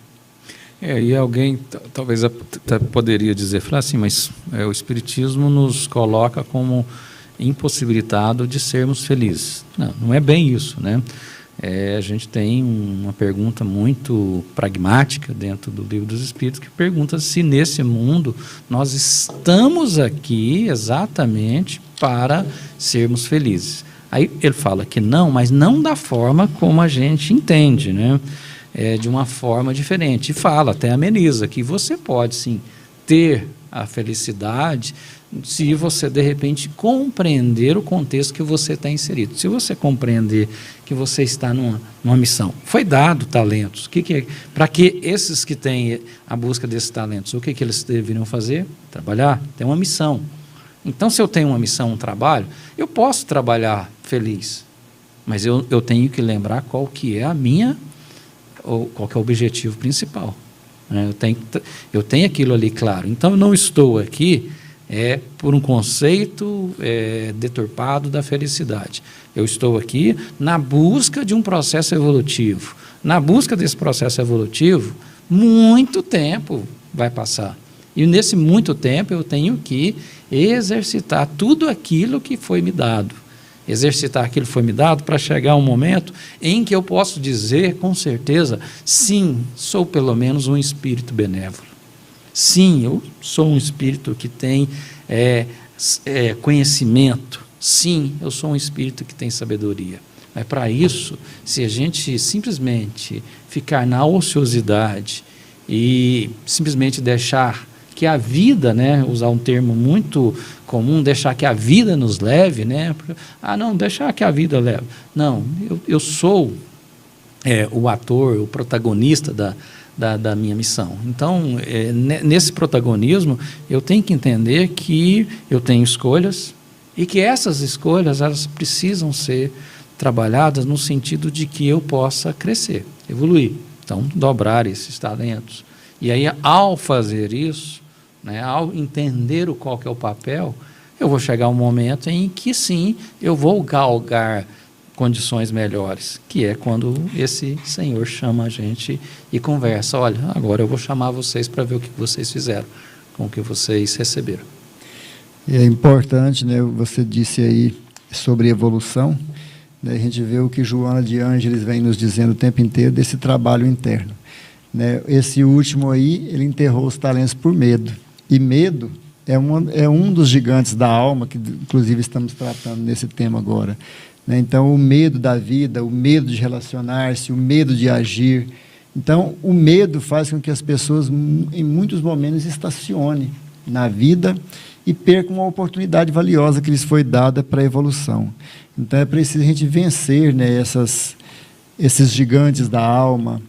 E alguém talvez poderia dizer, falar assim, mas o Espiritismo nos coloca como impossibilitado de sermos felizes. Não, não é bem isso, né? A gente tem uma pergunta muito pragmática dentro do Livro dos Espíritos, que pergunta se nesse mundo nós estamos aqui exatamente para sermos felizes. Aí ele fala que não, mas não da forma como a gente entende, né? De uma forma diferente. E fala, até ameniza, que você pode sim ter a felicidade se você, de repente, compreender o contexto que você está inserido. Se você compreender que você está numa missão, foi dado talentos. Para que esses que têm a busca desses talentos, o que eles deveriam fazer? Trabalhar, tem uma missão. Então, se eu tenho uma missão, um trabalho, eu posso trabalhar feliz, mas eu tenho que lembrar qual que é qual que é o objetivo principal. Eu tenho aquilo ali claro. Então, eu não estou aqui por um conceito deturpado da felicidade. Eu estou aqui na busca de um processo evolutivo. Na busca desse processo evolutivo, muito tempo vai passar. E nesse muito tempo eu tenho que exercitar tudo aquilo que foi me dado. Exercitar aquilo que foi me dado para chegar um momento em que eu posso dizer com certeza, sim, sou pelo menos um espírito benévolo. Sim, eu sou um espírito que tem conhecimento. Sim, eu sou um espírito que tem sabedoria. Mas para isso, se a gente simplesmente ficar na ociosidade e simplesmente deixar que a vida, né, usar um termo muito comum, deixar que a vida nos leve, né? Não, deixar que a vida leve. Não, eu sou o ator, o protagonista da minha missão. Então, nesse protagonismo, eu tenho que entender que eu tenho escolhas e que essas escolhas, elas precisam ser trabalhadas no sentido de que eu possa crescer, evoluir. Então, dobrar esses talentos. E aí, ao fazer isso, né, ao entender qual que é o papel, eu vou chegar um momento em que, sim, eu vou galgar condições melhores, que é quando esse Senhor chama a gente e conversa. Olha, agora eu vou chamar vocês para ver o que vocês fizeram com o que vocês receberam. E é importante, né, você disse aí sobre evolução, né, a gente vê o que Joana de Ângeles vem nos dizendo o tempo inteiro desse trabalho interno. Né? Esse último aí, ele enterrou os talentos por medo. E medo é um dos gigantes da alma, que inclusive estamos tratando nesse tema agora. Então, o medo da vida, o medo de relacionar-se, o medo de agir. Então, o medo faz com que as pessoas, em muitos momentos, estacionem na vida e percam uma oportunidade valiosa que lhes foi dada para a evolução. Então, é preciso a gente vencer, né, esses gigantes da alma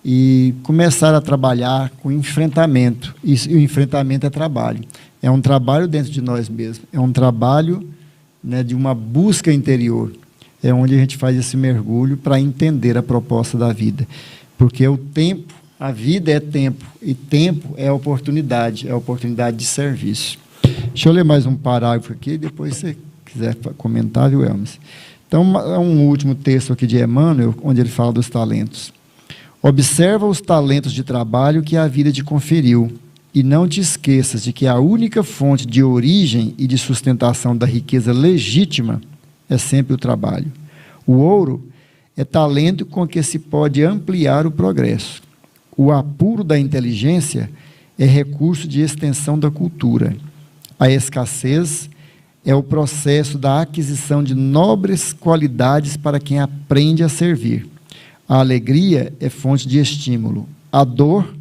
e começar a trabalhar com enfrentamento. E o enfrentamento é trabalho. É um trabalho dentro de nós mesmos. É um trabalho, né, de uma busca interior, é onde a gente faz esse mergulho para entender a proposta da vida, porque o tempo, a vida é tempo, e tempo é oportunidade de serviço. Deixa eu ler mais um parágrafo aqui, depois se você quiser comentar, viu, Elmes? Então, um último texto aqui de Emmanuel, onde ele fala dos talentos. Observa os talentos de trabalho que a vida te conferiu, e não te esqueças de que a única fonte de origem e de sustentação da riqueza legítima é sempre o trabalho. O ouro é talento com que se pode ampliar o progresso. O apuro da inteligência é recurso de extensão da cultura. A escassez é o processo da aquisição de nobres qualidades para quem aprende a servir. A alegria é fonte de estímulo. A dor,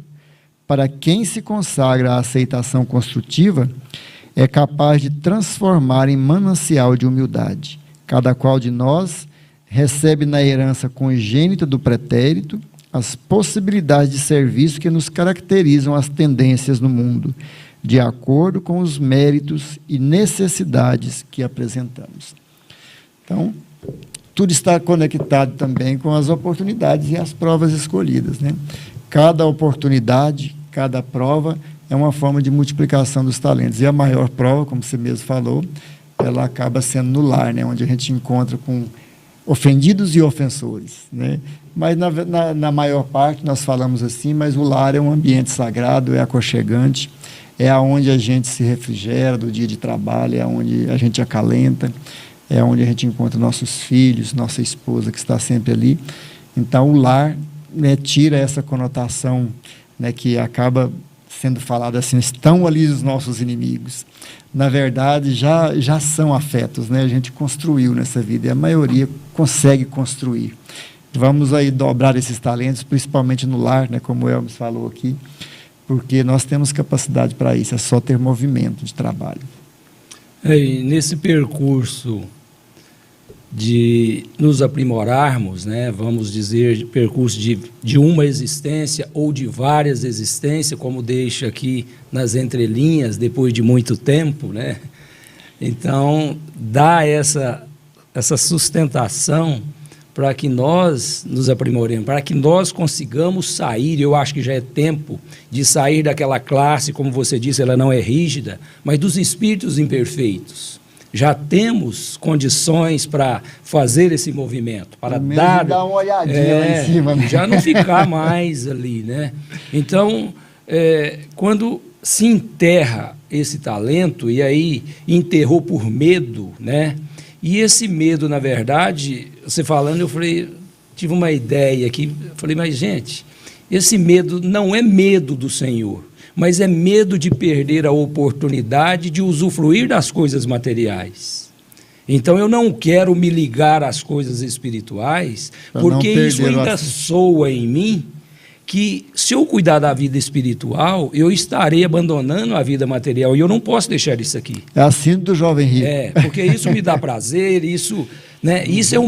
para quem se consagra à aceitação construtiva, é capaz de transformar em manancial de humildade. Cada qual de nós recebe na herança congênita do pretérito as possibilidades de serviço que nos caracterizam as tendências no mundo, de acordo com os méritos e necessidades que apresentamos. Então, tudo está conectado também com as oportunidades e as provas escolhidas, né? Cada oportunidade, cada prova é uma forma de multiplicação dos talentos. E a maior prova, como você mesmo falou, ela acaba sendo no lar, né? Onde a gente encontra com ofendidos e ofensores, né? Mas, na maior parte, nós falamos assim, mas o lar é um ambiente sagrado, é aconchegante, é onde a gente se refrigera do dia de trabalho, é onde a gente acalenta, é onde a gente encontra nossos filhos, nossa esposa que está sempre ali. Então, o lar, né, tira essa conotação, né, que acaba sendo falado assim, estão ali os nossos inimigos. Na verdade, já são afetos, né? A gente construiu nessa vida e a maioria consegue construir. Vamos aí dobrar esses talentos, principalmente no lar, né, como o Elmes falou aqui, porque nós temos capacidade para isso, é só ter movimento de trabalho. E nesse percurso de nos aprimorarmos, né, vamos dizer, percurso de uma existência ou de várias existências, como deixa aqui nas entrelinhas, depois de muito tempo, né? Então, dá essa sustentação para que nós nos aprimoremos, para que nós consigamos sair. Eu acho que já é tempo de sair daquela classe, como você disse, ela não é rígida, mas dos espíritos imperfeitos. Já temos condições para fazer esse movimento, para dar uma olhadinha lá em cima, né? Já não ficar mais ali, né? Então, quando se enterra esse talento, e aí enterrou por medo, né? E esse medo, na verdade, você falando, eu falei, tive uma ideia aqui, falei, mas gente, esse medo não é medo do Senhor, mas é medo de perder a oportunidade de usufruir das coisas materiais. Então, eu não quero me ligar às coisas espirituais, porque isso ainda soa em mim que se eu cuidar da vida espiritual, eu estarei abandonando a vida material, e eu não posso deixar isso aqui. É a síndrome do jovem rico. Porque isso me dá prazer, isso é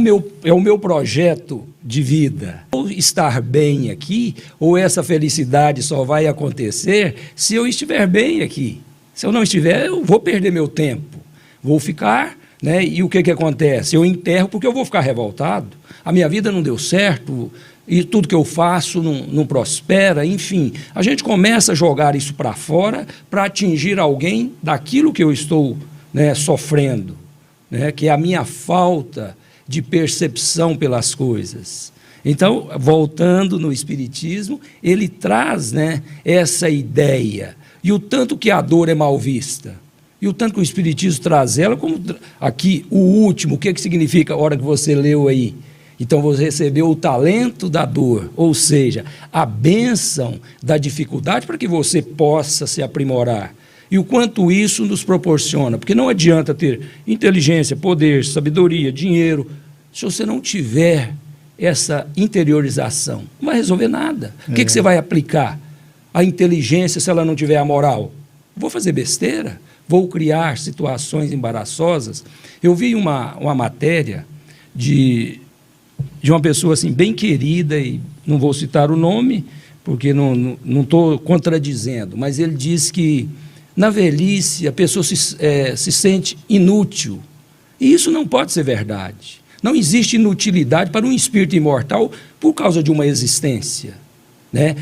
o meu projeto de vida. Ou estar bem aqui, ou essa felicidade só vai acontecer se eu estiver bem aqui. Se eu não estiver, eu vou perder meu tempo, vou ficar, e o que acontece? Eu enterro porque eu vou ficar revoltado, a minha vida não deu certo, e tudo que eu faço não prospera, enfim. A gente começa a jogar isso para fora para atingir alguém daquilo que eu estou sofrendo, que é a minha falta de percepção pelas coisas. Então, voltando no Espiritismo, ele traz essa ideia, e o tanto que a dor é mal vista, e o tanto que o Espiritismo traz ela, como aqui o último, o que significa a hora que você leu aí? Então você recebeu o talento da dor, ou seja, a bênção da dificuldade para que você possa se aprimorar. E o quanto isso nos proporciona, porque não adianta ter inteligência, poder, sabedoria, dinheiro, se você não tiver essa interiorização, não vai resolver nada. O que você vai aplicar? A inteligência se ela não tiver a moral? Vou fazer besteira? Vou criar situações embaraçosas? Eu vi uma matéria de uma pessoa assim, bem querida, e não vou citar o nome, porque não estou contradizendo, mas ele diz que, na velhice, a pessoa se sente inútil. E isso não pode ser verdade. Não existe inutilidade para um espírito imortal por causa de uma existência.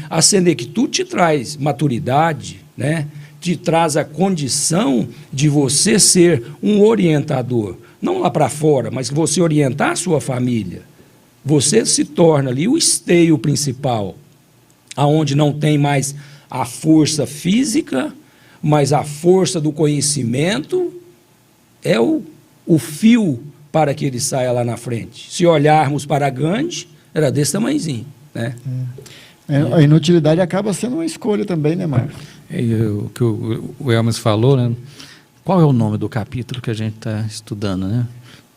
A senectude te traz maturidade, te traz a condição de você ser um orientador. Não lá para fora, mas que você orientar a sua família. Você se torna ali o esteio principal, aonde não tem mais a força física, mas a força do conhecimento é o fio para que ele saia lá na frente. Se olharmos para Gandhi, era desse tamanhozinho. A inutilidade acaba sendo uma escolha também, Marcos? O que o Hermes falou, qual é o nome do capítulo que a gente está estudando,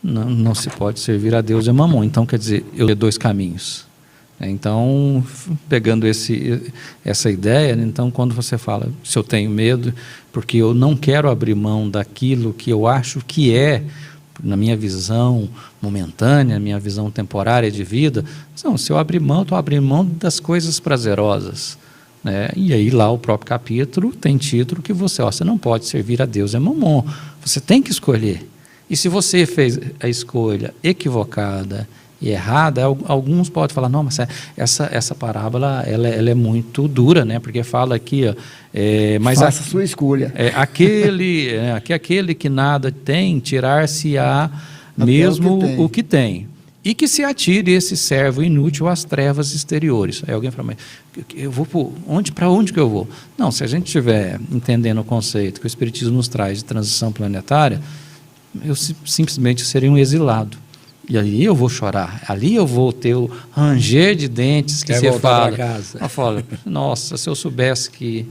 Não se pode servir a Deus e a Mamon. Então, quer dizer, eu tenho dois caminhos. Então, pegando essa ideia, então, quando você fala, se eu tenho medo, porque eu não quero abrir mão daquilo que eu acho que na minha visão momentânea, minha visão temporária de vida, não, se eu abrir mão, estou abrindo mão das coisas prazerosas. E aí lá o próprio capítulo tem título que você não pode servir a Deus e a Mamon. Você tem que escolher. E se você fez a escolha equivocada e errada, alguns podem falar, não, mas essa parábola ela é muito dura, porque fala aqui, mas faça a sua escolha. Aquele que nada tem, tirar-se-á mesmo o que tem. E que se atire esse servo inútil às trevas exteriores. Aí alguém fala, mas eu vou para onde que eu vou? Não, se a gente estiver entendendo o conceito que o Espiritismo nos traz de transição planetária, eu simplesmente seria um exilado. E ali eu vou chorar, ali eu vou ter o ranger de dentes que você fala. Eu falo, nossa, se eu soubesse que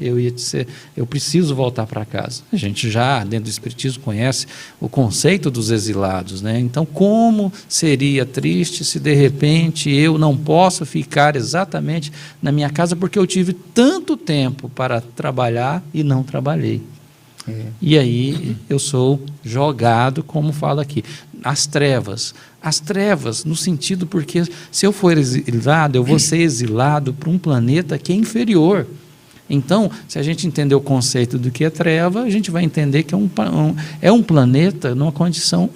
eu preciso voltar para casa. A gente já, dentro do Espiritismo, conhece o conceito dos exilados, Então, como seria triste se, de repente, eu não posso ficar exatamente na minha casa porque eu tive tanto tempo para trabalhar e não trabalhei. E aí eu sou jogado, como fala aqui, as trevas no sentido porque se eu for exilado, eu vou ser exilado para um planeta que é inferior. Então, se a gente entender o conceito do que é treva, a gente vai entender que é um planeta numa condição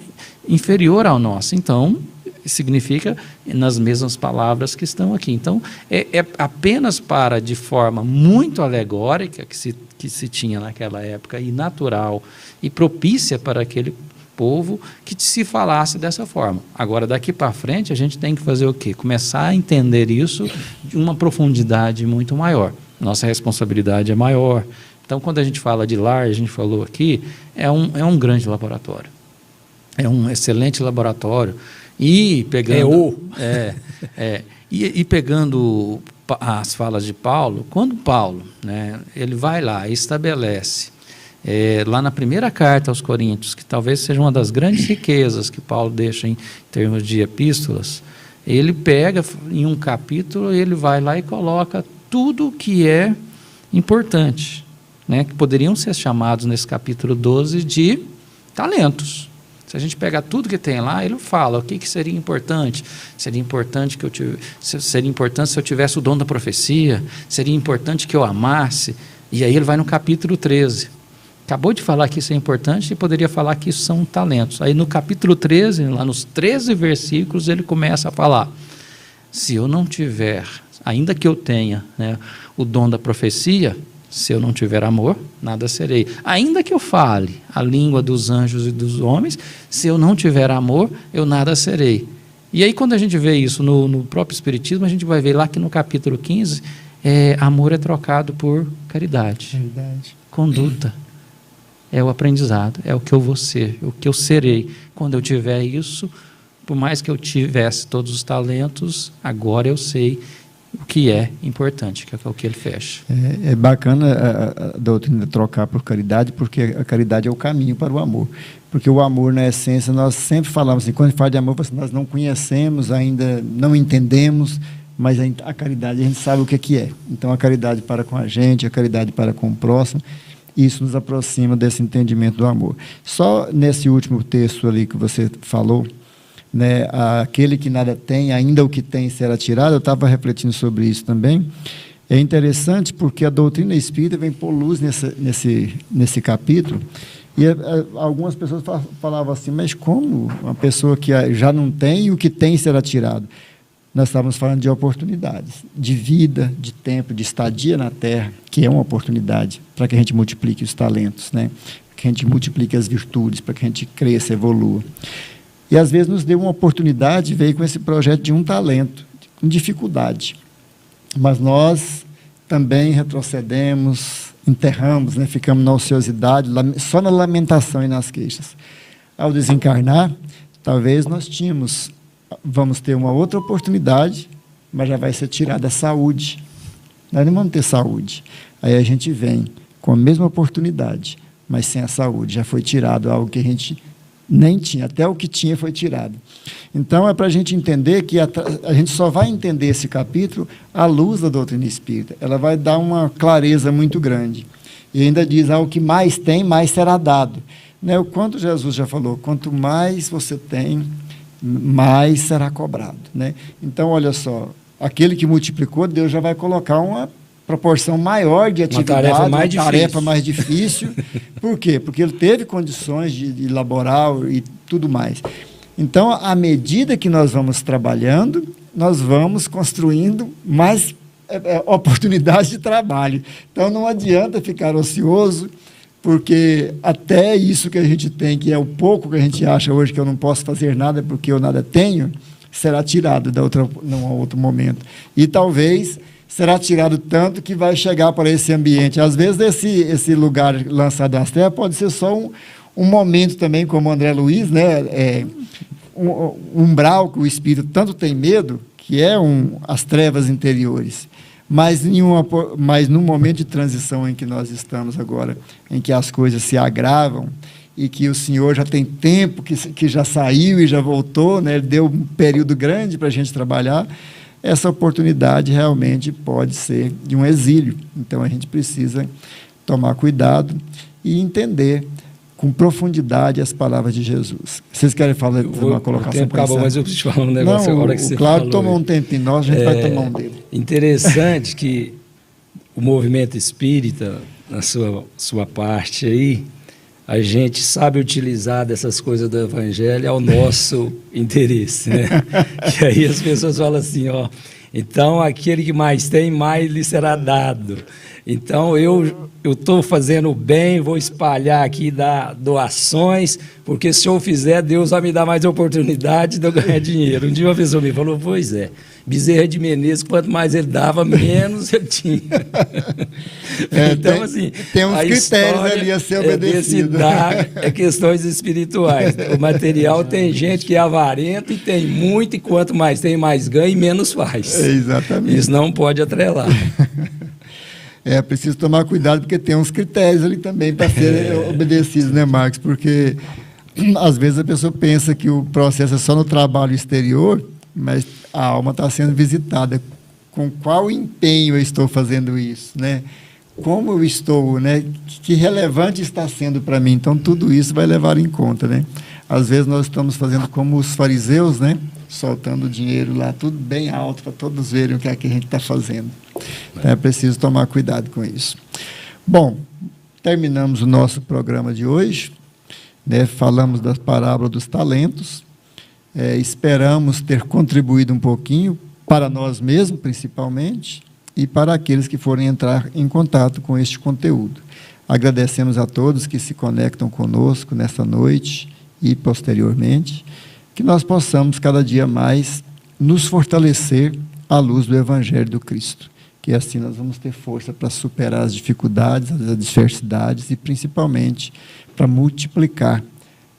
inferior ao nosso. Então, significa nas mesmas palavras que estão aqui. Então, é apenas para, de forma muito alegórica, que se tinha naquela época, e natural, e propícia para aquele povo, que se falasse dessa forma. Agora, daqui para frente, a gente tem que fazer o quê? Começar a entender isso de uma profundidade muito maior. Nossa responsabilidade é maior. Então, quando a gente fala de lar, a gente falou aqui, é um grande laboratório. É um excelente laboratório. E pegando, e pegando as falas de Paulo, quando Paulo, ele vai lá e estabelece, lá na primeira carta aos Coríntios, que talvez seja uma das grandes riquezas que Paulo deixa em termos de epístolas, ele pega em um capítulo, ele vai lá e coloca tudo que é importante, né? Que poderiam ser chamados nesse capítulo 12 de talentos. Se a gente pegar tudo que tem lá, ele fala o que seria importante. Seria importante se eu tivesse o dom da profecia, seria importante que eu amasse. E aí ele vai no capítulo 13. Acabou de falar que isso é importante e poderia falar que isso são talentos. Aí no capítulo 13, lá nos 13 versículos, ele começa a falar: se eu não tiver, ainda que eu tenha, né, o dom da profecia, se eu não tiver amor, nada serei. Ainda que eu fale a língua dos anjos e dos homens, se eu não tiver amor, eu nada serei. E aí quando a gente vê isso no próprio Espiritismo, a gente vai ver lá que no capítulo 15, amor é trocado por caridade. Conduta. É o aprendizado, é o que eu vou ser, o que eu serei. Quando eu tiver isso, por mais que eu tivesse todos os talentos, agora eu sei o que é importante, que é o que ele fecha. É bacana a doutrina trocar por caridade, porque a caridade é o caminho para o amor. Porque o amor, na essência, nós sempre falamos assim, quando a gente fala de amor, nós não conhecemos, ainda não entendemos, mas a caridade a gente sabe o que é. Então, a caridade para com a gente, a caridade para com o próximo, isso nos aproxima desse entendimento do amor. Só nesse último texto ali que você falou, né, aquele que nada tem, ainda o que tem será tirado, eu estava refletindo sobre isso também. É interessante porque a doutrina espírita vem pôr luz nesse capítulo, e algumas pessoas falavam assim, mas como uma pessoa que já não tem e o que tem será tirado? Nós estávamos falando de oportunidades, de vida, de tempo, de estadia na Terra, que é uma oportunidade para que a gente multiplique os talentos, né? Que a gente multiplique as virtudes, para que a gente cresça, evolua. E às vezes nos deu uma oportunidade, veio com esse projeto de um talento, com dificuldade. Mas nós também retrocedemos, enterramos, né? Ficamos na ociosidade, só na lamentação e nas queixas. Ao desencarnar, talvez nós vamos ter uma outra oportunidade, mas já vai ser tirada a saúde. Nós não vamos ter saúde. Aí a gente vem com a mesma oportunidade, mas sem a saúde. Já foi tirado algo que a gente nem tinha, até o que tinha foi tirado. Então, é para a gente entender que a gente só vai entender esse capítulo à luz da doutrina espírita. Ela vai dar uma clareza muito grande. E ainda diz, o que mais tem, mais será dado. Né? O quanto Jesus já falou, quanto mais você tem, mais será cobrado. Né? Então, olha só, aquele que multiplicou, Deus já vai colocar uma proporção maior de atividade, uma tarefa mais difícil. Por quê? Porque ele teve condições de elaborar e tudo mais. Então, à medida que nós vamos trabalhando, nós vamos construindo mais oportunidades de trabalho. Então, não adianta ficar ocioso, porque até isso que a gente tem, que é o pouco que a gente acha hoje que eu não posso fazer nada porque eu nada tenho, será tirado num outro momento. E talvez será tirado tanto que vai chegar para esse ambiente. Às vezes, esse lugar lançado às terras pode ser só um momento também, como o André Luiz, né? Um umbral que o espírito tanto tem medo, que é as trevas interiores. Mas num momento de transição em que nós estamos agora, em que as coisas se agravam, e que o Senhor já tem tempo que já saiu e já voltou, né? Ele deu um período grande para a gente trabalhar, essa oportunidade realmente pode ser de um exílio. Então, a gente precisa tomar cuidado e entender com profundidade as palavras de Jesus. Vocês querem falar uma colocação? O tempo acabou, mas eu preciso falar um negócio agora que você falou. Claro, tomou um tempinho nosso, a gente vai tomar um dele. Interessante que o movimento espírita, na sua parte aí, a gente sabe utilizar dessas coisas do Evangelho ao nosso interesse, né? Que aí as pessoas falam assim, então aquele que mais tem, mais lhe será dado. Então eu estou fazendo o bem, vou espalhar aqui, dar doações, porque se eu fizer, Deus vai me dar mais oportunidade de eu ganhar dinheiro. Um dia uma pessoa me falou, pois é, Bezerra de Menezes, quanto mais ele dava, menos ele tinha. Então, assim, tem uns critérios ali a ser obedecido. É questões espirituais. O material tem gente que é avarento e tem muito, e quanto mais tem, mais ganha e menos faz. Exatamente. Isso não pode atrelar. É preciso tomar cuidado, porque tem uns critérios ali também para serem obedecidos, né, Marcos? Porque, às vezes, a pessoa pensa que o processo é só no trabalho exterior, mas a alma está sendo visitada com qual empenho eu estou fazendo isso, né? Como eu estou, né? Que relevante está sendo para mim. Então, tudo isso vai levar em conta, né? Às vezes nós estamos fazendo como os fariseus, né? Soltando dinheiro lá, tudo bem alto, para todos verem o que é que a gente está fazendo. Então, é preciso tomar cuidado com isso. Bom, terminamos o nosso programa de hoje, né? Falamos da parábola dos talentos. Esperamos ter contribuído um pouquinho para nós mesmos, principalmente, e para aqueles que forem entrar em contato com este conteúdo. Agradecemos a todos que se conectam conosco nesta noite e posteriormente, que nós possamos cada dia mais nos fortalecer à luz do Evangelho do Cristo, que assim nós vamos ter força para superar as dificuldades, as adversidades e principalmente para multiplicar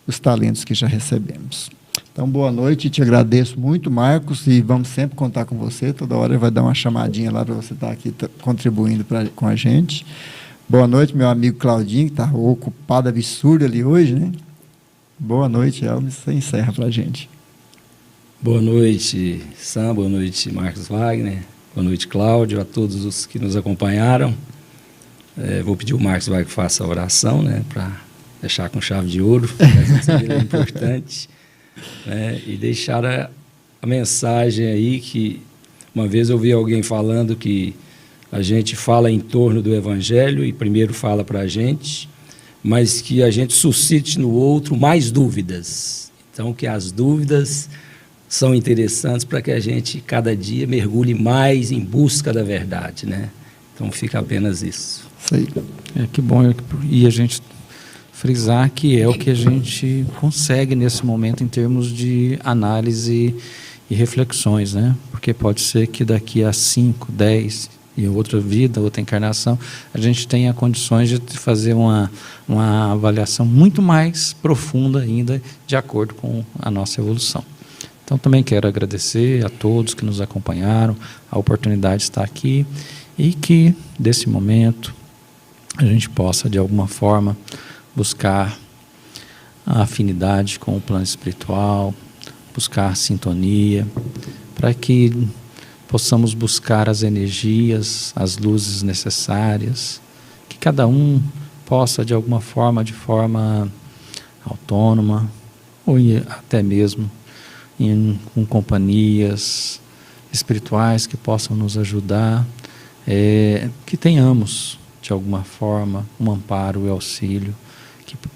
os talentos que já recebemos. Então, boa noite, te agradeço muito, Marcos, e vamos sempre contar com você. Toda hora vai dar uma chamadinha lá para você estar aqui contribuindo com a gente. Boa noite, meu amigo Claudinho, que está ocupado absurdo ali hoje, né? Boa noite, Elvis, você encerra para a gente. Boa noite, Sam, boa noite, Marcos Wagner, boa noite, Cláudio, a todos os que nos acompanharam. Vou pedir o Marcos Wagner que faça a oração, né, para deixar com chave de ouro, essa é importante. E deixar a mensagem aí que uma vez eu ouvi alguém falando que a gente fala em torno do Evangelho e primeiro fala para a gente, mas que a gente suscite no outro mais dúvidas. Então, que as dúvidas são interessantes para que a gente cada dia mergulhe mais em busca da verdade, né? Então fica apenas isso. Que bom, e a gente frisar que é o que a gente consegue nesse momento em termos de análise e reflexões, né? Porque pode ser que daqui a 5, 10 e outra vida, outra encarnação, a gente tenha condições de fazer uma avaliação muito mais profunda ainda de acordo com a nossa evolução. Então também quero agradecer a todos que nos acompanharam, a oportunidade de estar aqui e que desse momento a gente possa de alguma forma buscar a afinidade com o plano espiritual, buscar a sintonia, para que possamos buscar as energias, as luzes necessárias, que cada um possa de alguma forma, de forma autônoma, ou até mesmo com companhias espirituais que possam nos ajudar, que tenhamos de alguma forma um amparo e auxílio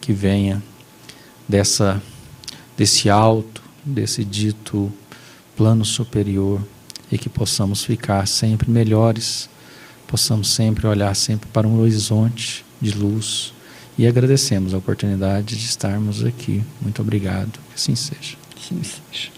que venha desse alto, desse dito plano superior, e que possamos ficar sempre melhores, possamos sempre olhar sempre para um horizonte de luz, e agradecemos a oportunidade de estarmos aqui. Muito obrigado, que assim seja. Sim, seja.